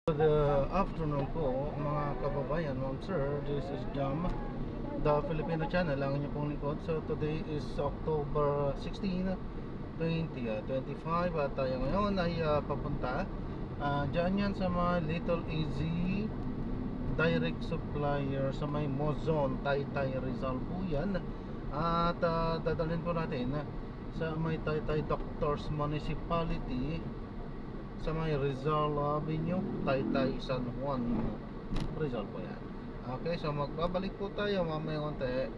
Good afternoon po mga kababayan, ma'am sir. This is Jam, the Filipino channel, ang inyo pong lingkod. So today is October 16, 2025 at tayo ngayon ay papunta dyan yan sa mga Little Easy direct supplier sa may Mozon, Taytay, Rizal po yan. At dadalhin po natin sa may Taytay Doctors Municipality sa may Rizal Avenue, Taytay, San Juan, Rizal po yan. Okay, so magbabalik po tayo mamaya konti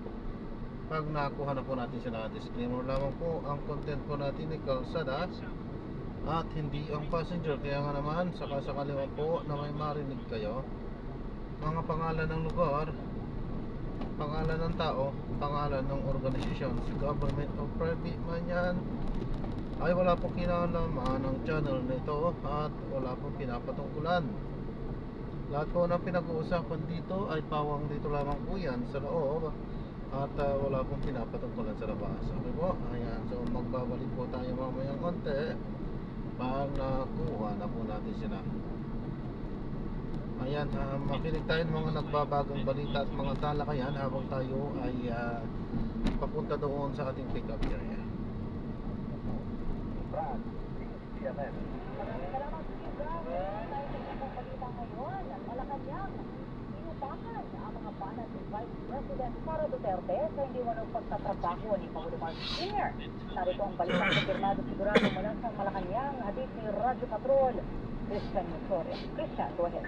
pag nakuha na po natin sila. Disclaimer lamang po, ang content po natin ay kalsada at hindi ang passenger. Kaya nga naman, sakasakali po na may marinig kayo, mga pangalan ng lugar, pangalan ng tao, pangalan ng organisasyon, government o private man yan, ay wala pong kinalaman ng channel nito at wala pong pinapatungkulan. Lahat po ng pinag-uusapan dito ay pawang dito lamang po yan sa loob at wala pong pinapatungkulan sa labas. Okay po? Ayan, so magbabalik po tayo mamayang konti pag nakuha na po natin sila. Ayan, makinig tayo ng mga nagbabagang balita at mga talakayan habang tayo ay papunta doon sa ating pick-up area. Brad, CNN. Maraming salamat, Steve Brown. Tayo nagpabalita ngayon at Malacanang. Inupakan ang mga banat ni Vice President Sara Duterte sa hindi walang pagtatrabaho ni Pangulo Marcos Jr. Narito ang balitang kumpirmado sigurado mula sa Malacanang, hatid ni Radyo Patrol, Christian Musoria. Christian, go ahead.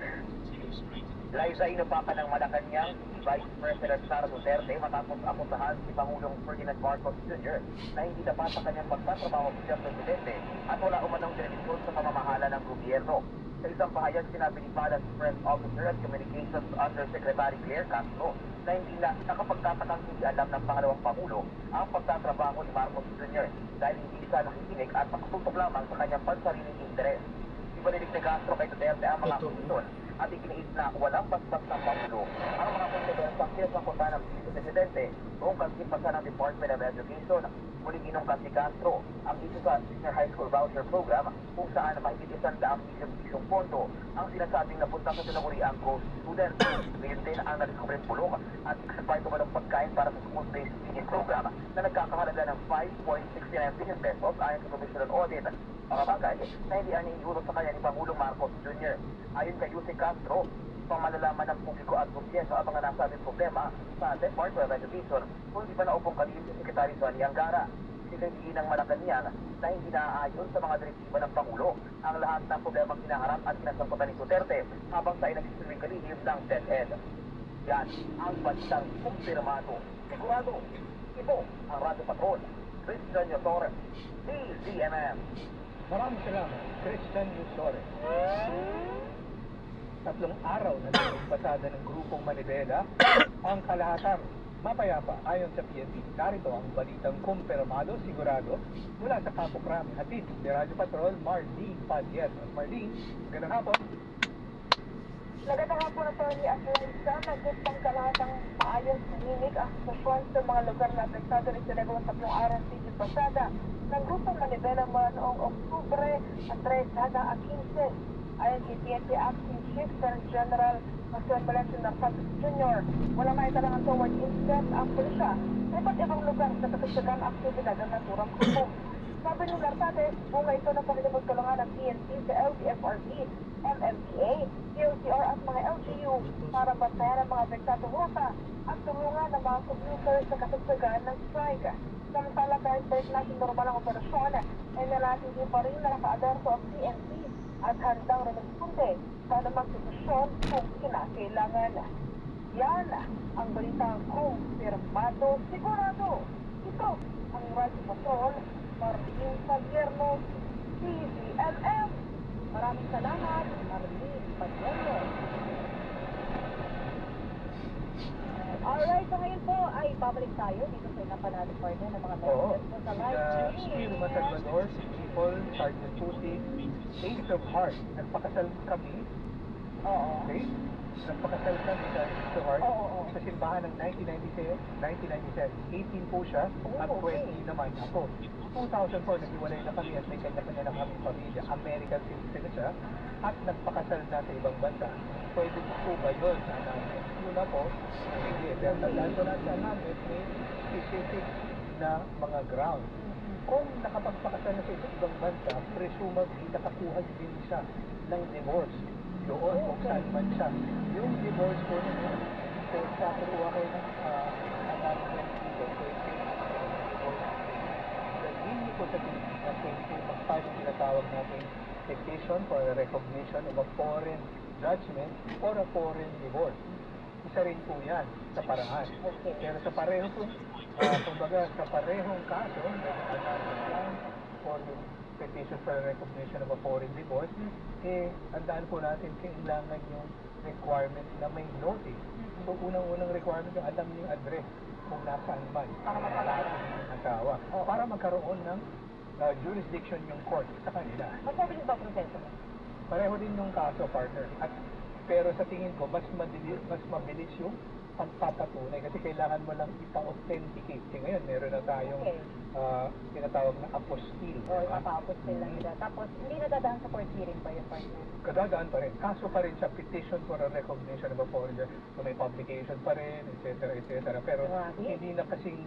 Liza, inupakan ng Malacanang si Vice President Sara Duterte matapos akusahan si Pangulong Ferdinand Marcos Jr. na hindi dapat sa kanyang pagtatrabaho bilang presidente at wala umanong direksyon sa pamamahala ng gobyerno. Sa isang pahayag, sinabi ni Palace Press Officer at Communications Undersecretary Claire Castro na hindi na nakapagtatakang hindi alam ng pangalawang Pangulo ang pagtatrabaho ni Marcos Jr. dahil hindi siya nakikinig at nakatutok lamang sa kanyang pansariling interes. Ibalinig ni Castro kay Duterte ang mga akusasyon at ikiniis na walang basbas ng Pangulo ang mga konsidersang sinasakutan ng Vice-Presidente kung kasipasan ng Department of Education. Muling inungkat ni Castro ang iso sa Senior High School Voucher Program kung saan mahigit 100 milyong pondo ang sinasabing napunta sa tinaguriang ghost students. Ngayon din ang nadiskubreng bulong at expired umanong pagkain para sa school-based feeding program na nagkakahalaga ng 5.69 billion pesos ayon sa Commission on Audit. Mga bagay na hindi ang iniulot sa kanya ni Pangulong Marcos Jr. Ayon kay Jose Castro, pang malalaman ng publiko at gobyerno ang mga nasabing problema sa Department of Education kung di pa naupong kalihim si Secretary Sonny Angara. Sinabihin ng Malacanang na hindi naaayon sa mga direktiba ng Pangulo ang lahat ng problemang hinaharap at sinasampatan ni Duterte habang sa inagsisilbing kalihim ng DepEd. Yan ang balitang kumpirmado. Sigurado, ito ang Radyo Patrol, Christian Yotores, DZMM. Maraming salamat, Christian Yusores. 3 araw na nagbasada ng grupong Manibela ang kalahatan mapayapa ayon sa PNP. Narito ang balitang kumpirmado, sigurado mula sa Campo Crame, hatid ni Radyo Patrol, Marlene Padilla. Marlene, magandang hapon. Magandang hapon na ni Atlanta, nagkutang kalahatang maayos ninig ang sitwasyon sa mga lugar na apektado rin sa nagawang 3 araw sa pasada ng grupong Manibela mula noong Oktubre 3 hanggang 15. Ayon kay PNP Acting Chief General Jose Valencio Narcasos Jr., wala maitalangan toward incident ang pulisya sa iba't ibang lugar sa kasagsagang aktibidad ng naturang grupo. Sabi ng Narcasos, bunga ito ng pagkakatulungan ng PNP sa LGFRB, MMDA, DOCR at mga LGU para bantayan ang mga apektadong ruta at tulungan ng mga commuters sa kasagsagan ng strike. Samantala kahit balik natin normal ang operasyon, ay nalatindi pa rin na naka-alerto ang PNP at handang reresponde sa anumang sitwasyon kung kinakailangan. Yan ang balitang kumpirmado, sigurado. Ito ang Radyo Patrol, Marlene Padilla, DZMM. Maraming salamat, Marlene Padilla. Alright, so ngayon po ay babalik tayo dito sa Inapanado Partner ng mga messages po sa live Steve Matagmador, si People, Sergeant Puti, Ace of Heart. Nagpakasal kami Oo. Okay? Nagpakasal siya ni Sister Hart Oo. sa simbahan ng 1997. 18 po siya at 20 naman ako. 2004, naghiwalay na kami at may kanya-kanya na kaming pamilya. American citizen na siya at nagpakasal na sa ibang bansa. Pwede po ba yun? Una po, hindi. Pero tandaan ko na sa namin, may specific na mga ground. Kung nakapagpakasal na sa ibang bansa, presumably nakakuha din siya ng divorce doon kung saan man siya. Yung divorce po niya, kung kakuha kayo ng American citizen, hindi po sa Pilipinas, pwede po mag-file yung tinatawag natin petition for a recognition of a foreign judgment or a foreign divorce. Isa rin po yan sa paraan. Okay. Pero sa pareho po, kumbaga sa parehong kaso, for yung petition for a recognition of a foreign divorce, andaan po natin kailangan yung requirement na may notice. So, unang-unang requirement yung alam yung address kung nasaan man Para mapalala. yung asawa. Para magkaroon ng jurisdiction yung court sa kanila. Mabilis ba ang proseso mo? Pareho din yung kaso, partner. Pero sa tingin ko, mas mabilis yung pagpapatunay kasi kailangan mo lang ipa-authenticate. Kasi ngayon, meron na tayong tinatawag na apostille. O, ipapapos sila nila. Tapos, hindi nadadaan sa court hearing ba yung partner? Kadadaan pa rin. Kaso pa rin siya, petition for a recognition of a foreigner. So may publication pa rin, etc. Pero hindi na kasing,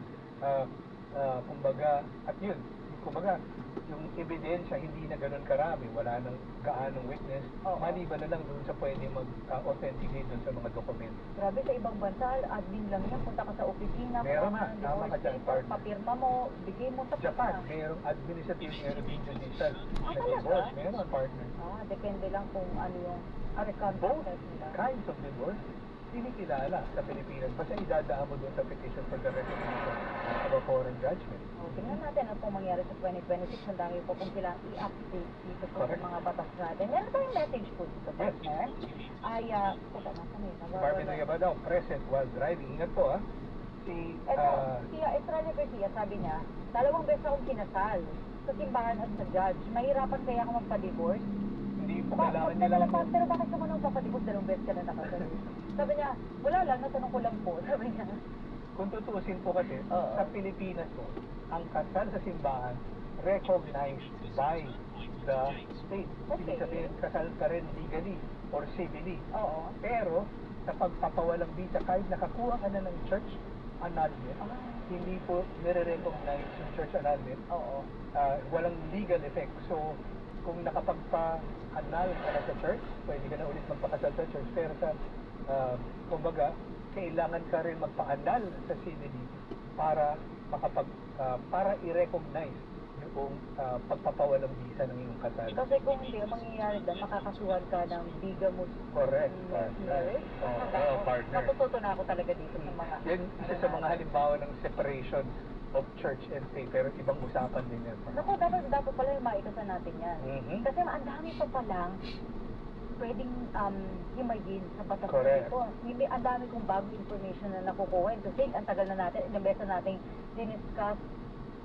kumbaga, at yun, kumbaga, yung ebidensya hindi na ganun karami, wala nang gaanong witness, maliban na lang doon sa pwede mag-authenticate doon sa mga dokumento. Grabe, sa ibang bansa, admin lang yan. Punta ka sa opisina, Meron kuha na, ka ng tama ka divorce dyan, papers, partner. papirma mo, bigay mo sa Japan, mayroong administrative, mayroong judicial na talaga? divorce, meron, partner. Depende lang kung ano yung Both circumstances nila. kinds of divorce, kinikilala sa Pilipinas. Basta idadaan mo doon sa petition for the recognition of a foreign judgment. Tingnan natin ano pong mangyari sa 2026. Ang dami po kung silang i-update dito po sa Correct. mga batas natin. Meron tayong message po dito, Yes. partner. Ay, puta, nasa may Department of Gabadaw, present while driving. Ingat po, ha? Ito, si Estrella Garcia, sabi niya, 2 beses akong kinasal sa simbahan at sa judge. Mahirapan kaya ako magpa-divorce? Hindi po Bakit kailangan nila nila pero bakit naman ako papadivorce 2 beses ka na nakasal? Sabi niya, wala lang, natanong ko lang po. Sabi niya, Kung tutuusin po kasi, Oo. sa Pilipinas po, ang kasal sa simbahan recognized by the state. Ibig Okay. sabihin, kasal ka rin legally or civilly. oo. Pero, sa pagpapawalang visa, kahit nakakuha ka na ng church annulment, hindi po nire-recognize yung church annulment. Oo. Walang legal effect. So, kung nakapagpa-annul ka na sa church, pwede ka na ulit magpakasal sa church. Pero sa, kumbaga, kailangan ka rin magpa-annul sa CBD para para i-recognize yung pagpapawalang visa ng iyong kasal. Kasi kung hindi, ang mangyayari doon, makakasuhan ka ng bigamous Correct, marriage. Oo, partner. Matututo na ako talaga dito sa mga... Yan isa sa mga halimbawa ng separation of church and state, pero ibang usapan din yan. Naku, dapat pala yung maikasan natin yan. Mhm. Kasi ang dami pa palang pwedeng himayin sa batas Correct. ito. Hindi, ang dami kong bagong information na nakukuha. To think, ang tagal na natin, ilang beses na natin diniscuss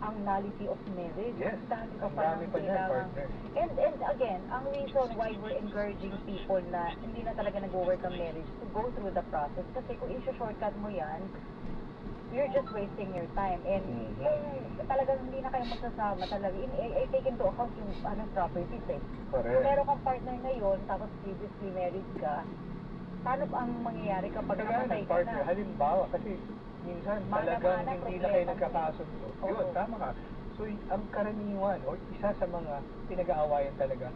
ang nullity of marriage. Yes, Ang dami pa ang palang dami pa niyan, kailangan. partner. And again, ang reason why we're encouraging people na hindi na talaga nag-work ang marriage to go through the process. Kasi kung i-shortcut mo yan, you're just wasting your time. And kung talagang hindi na kayo magsasama talaga, I take into account yung properties eh. Kung Correct. meron kang partner ngayon, tapos previously married ka, paano ang mangyayari kapag Kaya namatay ng ka partner, na? halimbawa, kasi minsan talagang Mana-mana, hindi na kayo problema. nagkakasundo. Oo. Yun, tama ka. So, ang karaniwan, o isa sa mga pinag-aawayan talaga,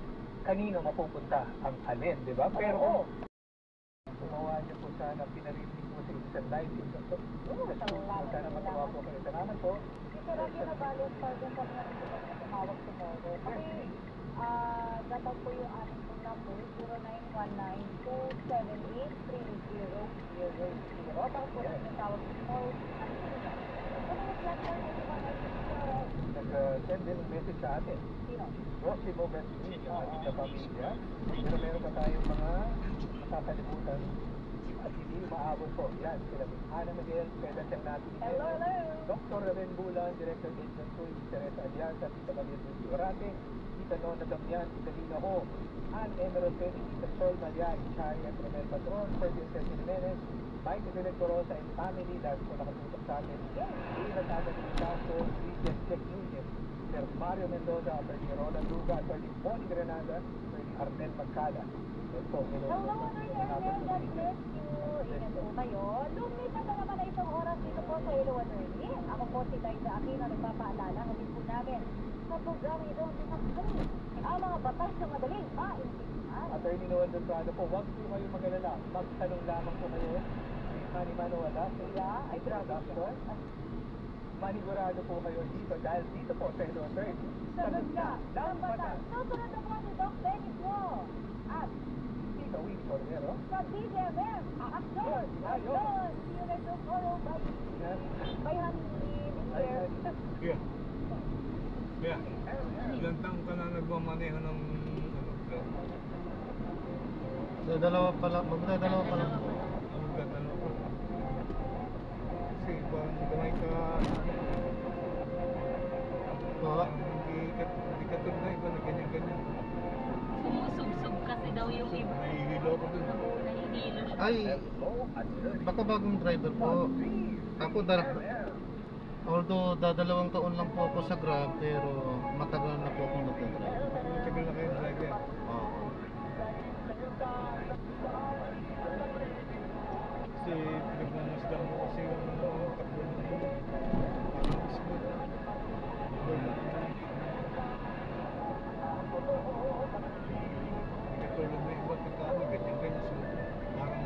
kanino mapupunta ang alin, di ba? Pero Oo. kung gumawa niyo po sana, pinarinig po sa isang live, sa school, sana matuwa po kayo. Salamat po. Kasi lagi na balos pa dun sa mga na tumawag tomorrow. Kasi dapat po yung ating phone number, 0919-278-3000. Tapos po yung tawag tomorrow. Ano yung platform yung Nag-send din ng message sa atin. Sino? Rosimo Beswin, yung ating na pamilya. Pero meron pa tayong mga nakakalimutan at hindi maabot po. Yan, sila Ana Miguel, Pedro Natin. Hello, hello. Dr. Raven Bulan, Director Agent Suy, Teresa Alianza, Tita Maria Lucy Orate, Tita Nona Damian, Italino Ho, Ann Emerald Penny, Tita Sol Malia, Chari at Romel Patron, Fergus Cesar Jimenez, Mike Vilentorosa and family, dahil po nakatutok sa atin. Ina Tata ni Caso, Christian Check Nugent, Sir Mario Mendoza, Attorney Ronald Luga, Attorney Bonnie Granada, Attorney Arnel Magcala. Ito po, Hello, Attorney Arnel, God bless you. Ingat po kayo. Lumipat na naman na isang oras dito po sa Hello, Attorney. Ako po si Taisa Aquino, nagpapaalala kami po namin sa programa ito ang mga batas na madaling maintindihan. Attorney Noel Delgado po, huwag po kayo mag-alala. Magtanong lamang po kayo. Manimano wala. Yeah, I promise you. Manigurado po kayo dito dahil dito po sa Hello Attorney. Sagot ka ng batas. Susunod na po ni Doc Benny Flo. At Tito Winnie Cordero. sa DZMM, action! Action! See you next tomorrow. Bye. Yes. Bye, honey. Ay, Here. Kaya, ilang taong ka na nagmamaneho ng truck? Dalawa pa lang, magdadalawa pa lang. Ang ganda ko. Kasi parang gamay ka, Pa, hindi ka tulad na iba na ganyan-ganyan. Sumusubsub kasi daw yung iba. Nahihilo ko dun. Nahihilo siya. ay, baka bagong driver po. Ako although dadalawang taon lang po ako sa Grab, pero matagal na po akong nagdadrive. Matagal na kayo driver. Oo. Kasi pinagmamasdan mo kasi yung takbo ng parang smooth. Hindi ka tulad na iba pagka ganyan-ganyan. So, parang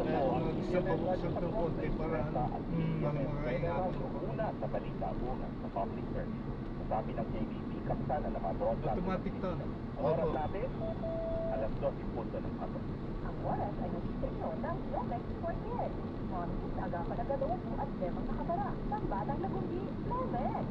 kaya kung gusto pabuksan ng konti para makakaingatan mo. Una sa balita, una sa public service. Sabi ng JBP, kapsana na mga Automatic to. Oras Opo. natin, alas 12 punto ng hapon. Ang oras ay nagsisigno ng Rolex 48. Morning, agapan na ganoon at lemang nakabara. Ng batang nagundi, Rolex.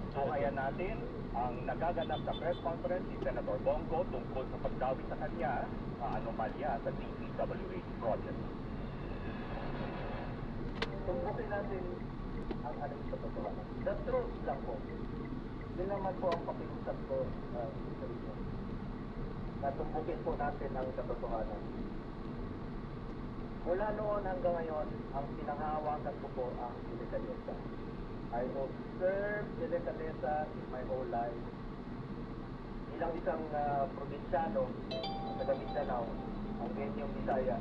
Suhayan natin ang nagaganap na press conference ni Senator Bongo tungkol sa pagdawi sa kanya sa anomalya sa DPWH project. Tumbukin natin ang aling katotohanan. The truth lang po. Yun naman po ang pakiusap ko sa inyo. Natumbukin po natin ang katotohanan. Mula noon hanggang ngayon, ang pinanghahawakan ko po ang delikadesa. I observed delikadesa in my whole life. Bilang isang probinsyano sa Mindanao, ang Genyong Bisaya,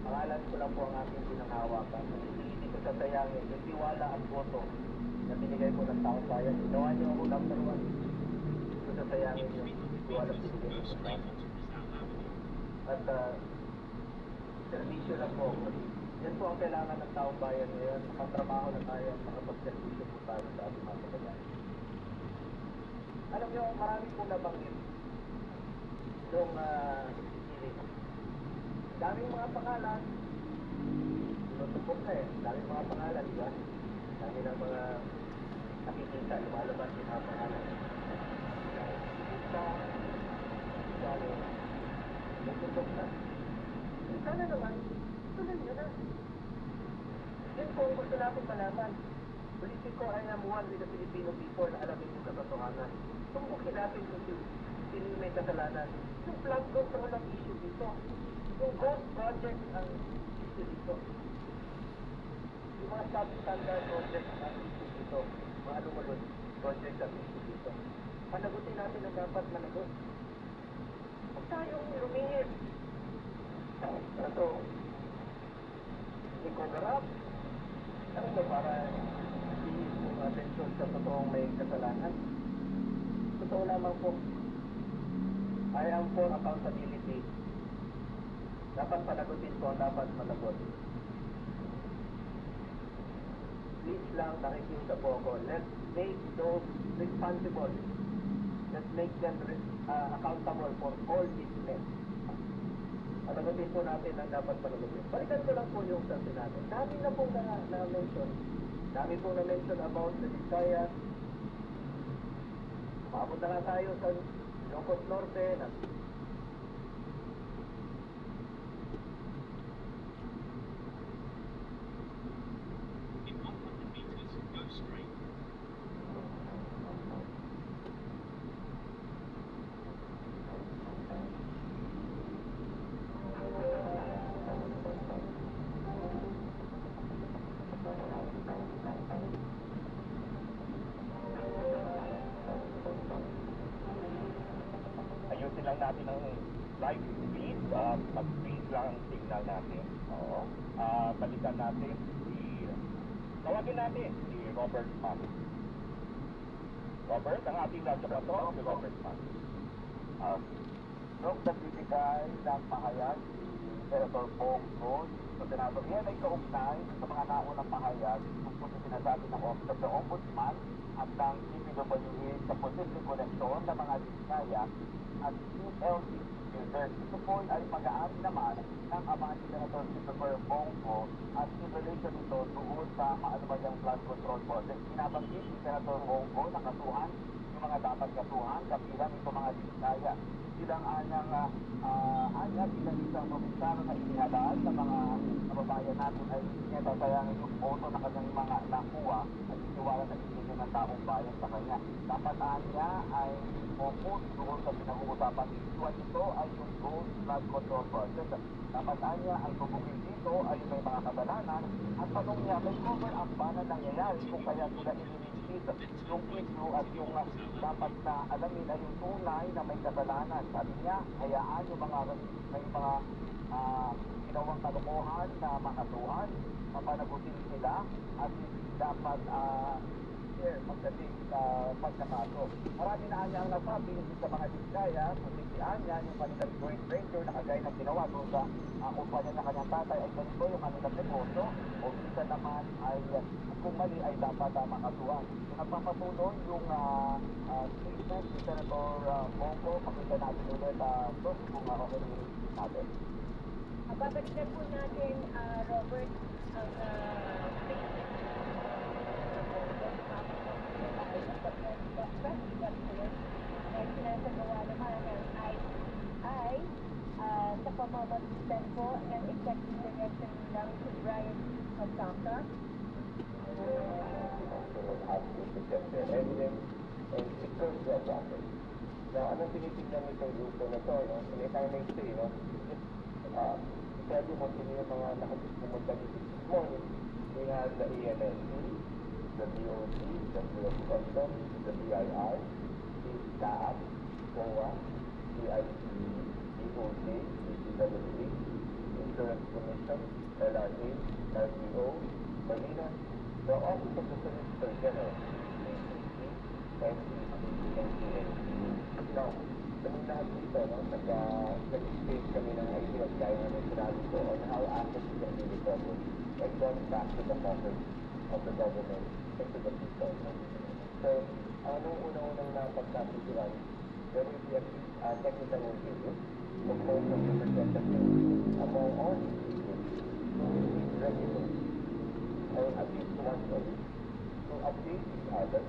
pangalan ko lang po ang aking pinanghawakan. Hindi ko sasayangin yung tiwala at boto na binigay ko ng taong bayan. Ginawa niyo ako number one. Hindi ko sasayangin yung tiwala at binigay ko ng taong. At servisyo lang po. Yan po ang kailangan ng taong bayan ngayon. Makatrabaho na tayo at makapag-servisyo po tayo sa ating mga kababayan. Alam niyo, marami po nabanggit yung hiling. Daming mga pangalan. Tinutupok na eh. Daming mga pangalan, di ba? Dami ng mga nakikita, lumalabas yung mga pangalan. Tinutupok na. Sana naman, tuloy nyo na. Yun po, gusto natin malaman. Politiko, I am one with the Filipino people na alamin yung katotohanan. Tumbukin natin kung sino may kasalanan. Yung flood control ang issue dito. Yung ghost project ang issue dito. Yung mga substandard project ang issue dito. Mga anomalous project ang issue dito. Panagutin natin ang dapat managot. Huwag tayong lumihit. Ito, hindi ko garap. Ano ba para hindi yung atensyon sa totoong may kasalanan? Totoo lamang po. I am for accountability. Dapat panagutin ko ang dapat managot. Please lang, nakikiusa po ako. Let's make those responsible. Let's make them accountable for all this mess. Panagutin po natin ang dapat panagutin. Balikan ko lang po yung sa Senado. Dami na po na-mention. Dami po na-mention about the Visayas. Umabot na nga tayo sa Ilocos Norte. Ayusin lang natin ang live speed. Mag-speed lang ang signal natin. Oo. Balikan natin tawagin natin si Robert Mann. Robert, ang ating radyo si Robert Mann. Nung nagbibigay ng pahayag si Senator Bongo sa Senado, yan ay kaugnay sa mga naunang pahayag tungkol sa sinasabi ng Office of the Ombudsman at ng DPWH sa posibleng koneksyon ng mga Diskaya at PLC users. Ito po ay mag-aari naman ng ama ni Senator Christopher Bongo at in relation ito doon sa maanumalyang flood control project. Binabanggit ni Senator Bongo na kasuhan yung mga dapat kasuhan kabilang ito mga Diskaya. Bilang bilang isang probinsano na inihalal sa mga kababayan natin ay niya tatayangin yung boto na kanyang mga nakuha at iniwala na isipin ng taong bayan sa kanya. Dapat niya ay focus doon sa pinag-uusapan issue at ito ay yung Gold Flood Control Project. Dapat niya ang tubugin dito ay may mga kasalanan at tanong niya may cover up ba na nangyayari kung kaya sila iniligid yung issue at yung dapat na alamin ay yung tunay na may kasalanan. Sabi niya, hayaan yung may mga ginawang kalokohan na makasuhan, mapanagutin sila at dapat magdating pagkakaso. Marami na niya ang nasabi sa mga Diskaya, kusikian niya yung kanilang joint venture na kagaya ng ginawa doon sa kumpanya na kanyang tatay ay ganito yung kanilang negosyo o isa naman ay kung mali ay dapat makasuhan. So, nagpapatuloy yung statement ni Senator Bongo. Pakita natin ulit kung okay natin. Babalikan po natin, Robert, ang statement na sinasagawa naman ng ay sa pamamagitan po ng executive direction ng si Brian Pagkaka. Now, anong tinitingnan nitong grupo na to, no? And if I may say, no? Pwede mo sino yung mga nakapumunta dito this morning. We have the EMNC, the DOC, the Bureau of Customs, the BIR, the SAP, COA, CIC, DOJ, DPWA, Insurance Commission, LRA, LTO, Marina, the Office of the Solicitor General, NCC, NCNC. Now, kami lahat dito, no, nag-state kami ng ideas gaya ng sinabi ko on how assets can be recovered and gone back to the pockets of the government and to the people. No? So, anong unang-unang napagkakituan, there will be a technical review composed of representatives among all institutions who will be regular or at least once a week to update each other,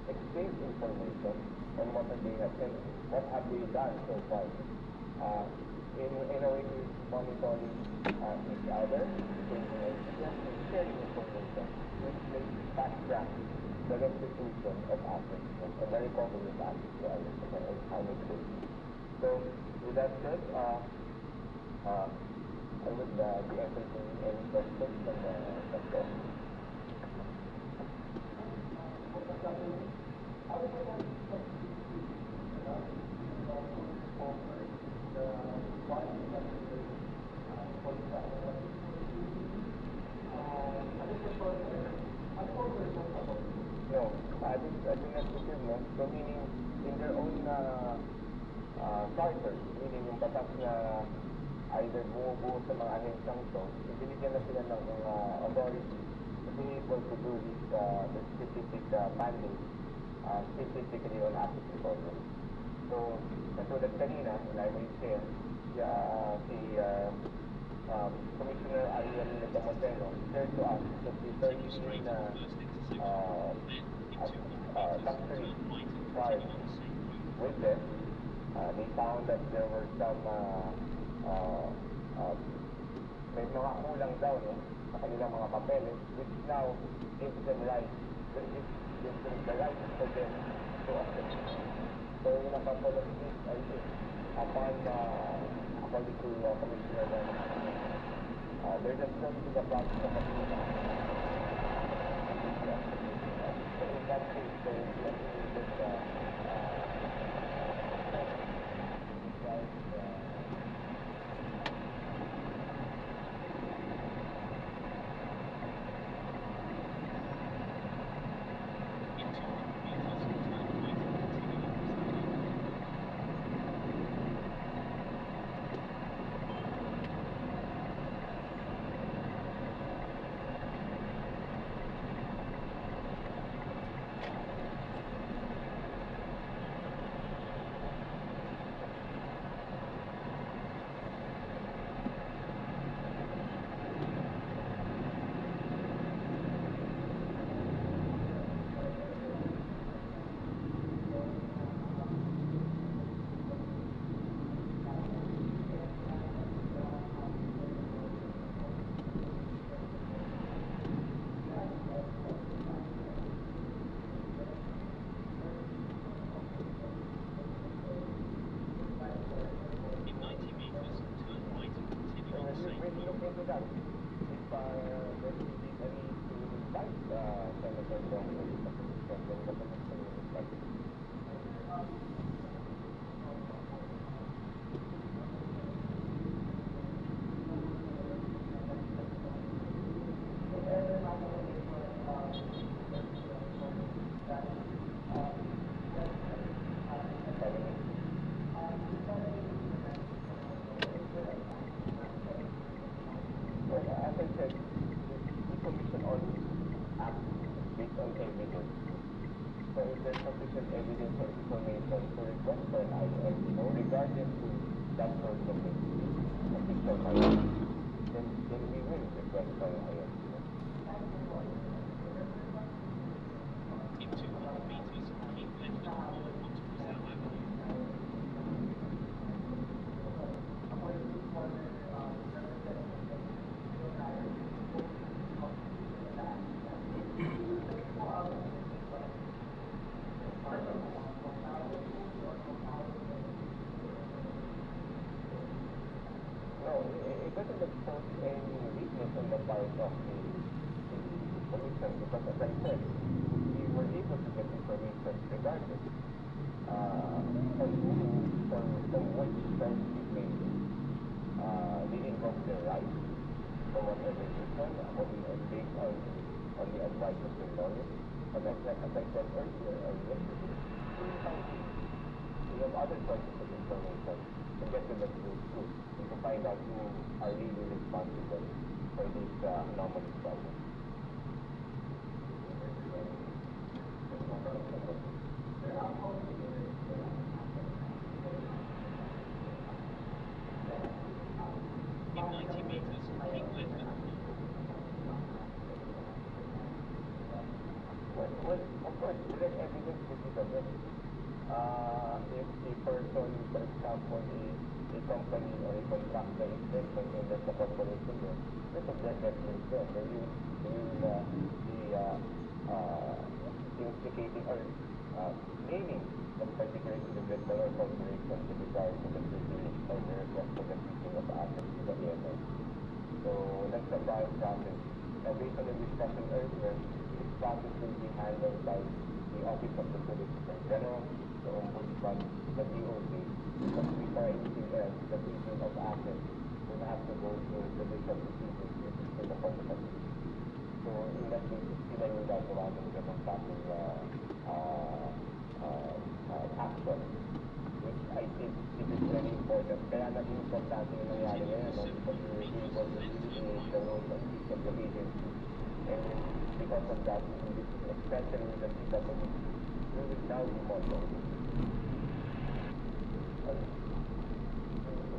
exchange information on what they have done, what have they done so far. In a way, monitoring each other, changing ideas, and sharing information, which may fast track the restitution of assets and the recovery of assets to our citizens. So, with that said, I would be entertaining any questions from the floor. No, I think administrative, no? So meaning in their own charter, meaning yung batas na either bumubuo sa mga ahensyang ito, ibinigyan na sila ng authority to be able to do this the specific mandate specifically on asset recovery. So, katulad kanina, and I may share, Commissioner Ariel Montero shared to us that the 13 luxury cars with them, they found that there were some may mga kulang daw sa kanilang mga papeles, which now gives them right, gives them the right for them to accept. So in a couple of days, I think, upon according to Commissioner, they're just going to the process of approval. So in that case, there will be a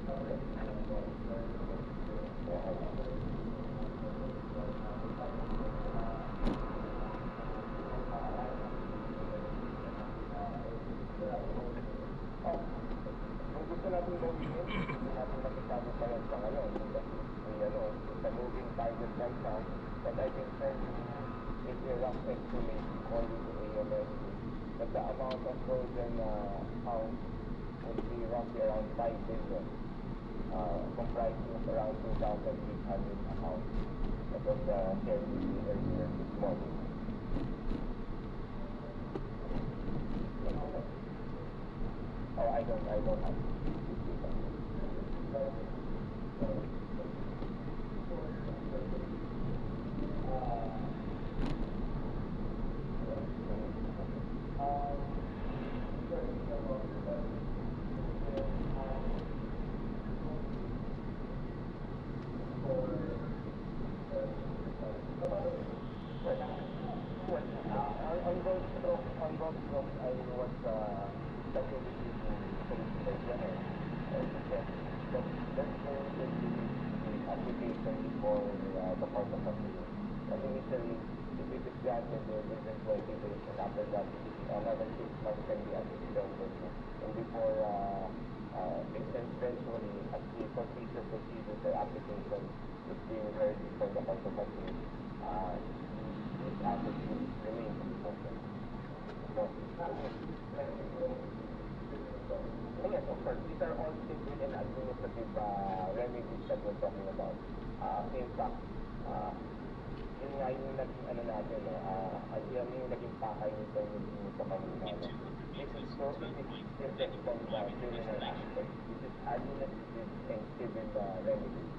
Kung gusto natin gawin yun, gusto natin makisama pa yan sa ngayon. Sa moving target right now, but I think if you rough estimate according to AMS, that the amount of frozen pounds would be roughly around 5 billion, comprising of around 2,800 accounts. That was shared with you earlier this morning. Oh, I don't have on those strokes, I was talking with you Solicitor General, and he said that there's going to be the application before the Court of Appeal. And initially, if it is granted, within 20 days, and after that, another 6 months can be extended. And before, eventually, as the procedure, the application is being heard before the Court of Appeal, this asset will remain open. Yes, of course, these are all civil and administrative remedies that we're talking about. In fact, yun nga yung naging ano natin, yan yung naging pakay nito sa kanina. This is so different from the criminal aspect. This is administrative and civil remedies,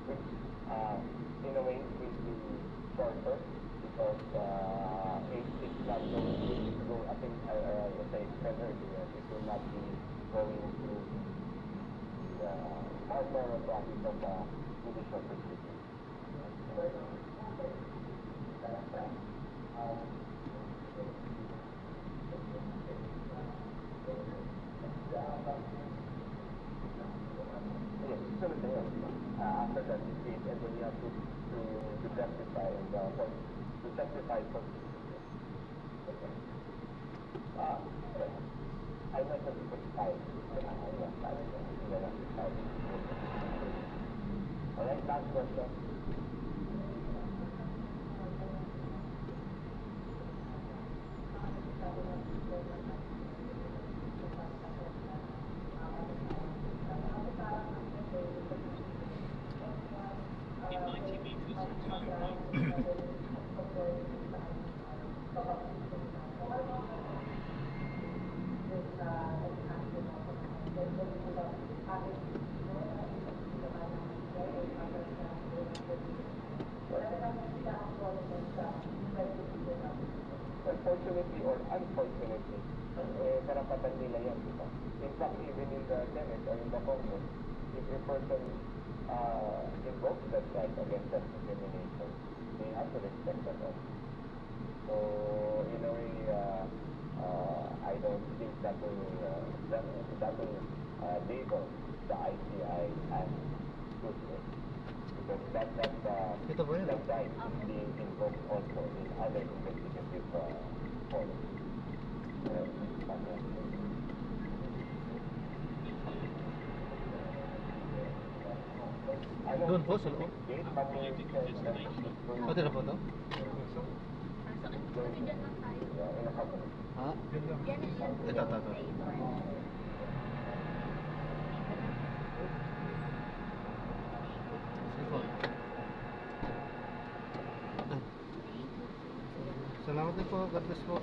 which in a way will be shorter because it's not going to go, I think, as I said earlier, it will not be going through the normal process of judicial proceedings. Yes, sunod na yun. After that, and then you have to justify and to justify for I might have put 5. Alright, last question. Unfortunately or unfortunately, karapatan nila yan, di ba? In fact, even in the Senate or in the Congress, if a person invokes that right against self-determination, they have to respect that right. So, in a way, I don't think that will label the ICI as good. Because that right is being invoked also in other investigative forms. Doon po sa loob. Pati na po ito? Ha? Ito. Salamat din po. God bless po.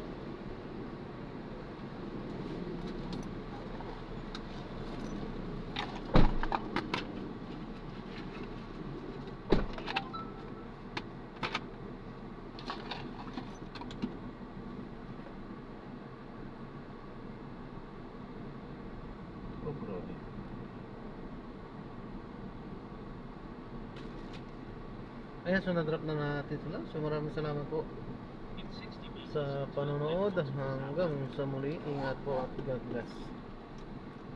Oh, grabe. Ayan, so na-drop na natin sila. So maraming salamat po sa panonood. Hanggang sa muli. Ingat po at God bless.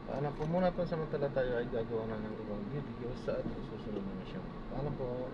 Paalam po muna, pansamantala tayo ay gagawa na ng ibang videos sa ating susunod na misyon. Paalam po.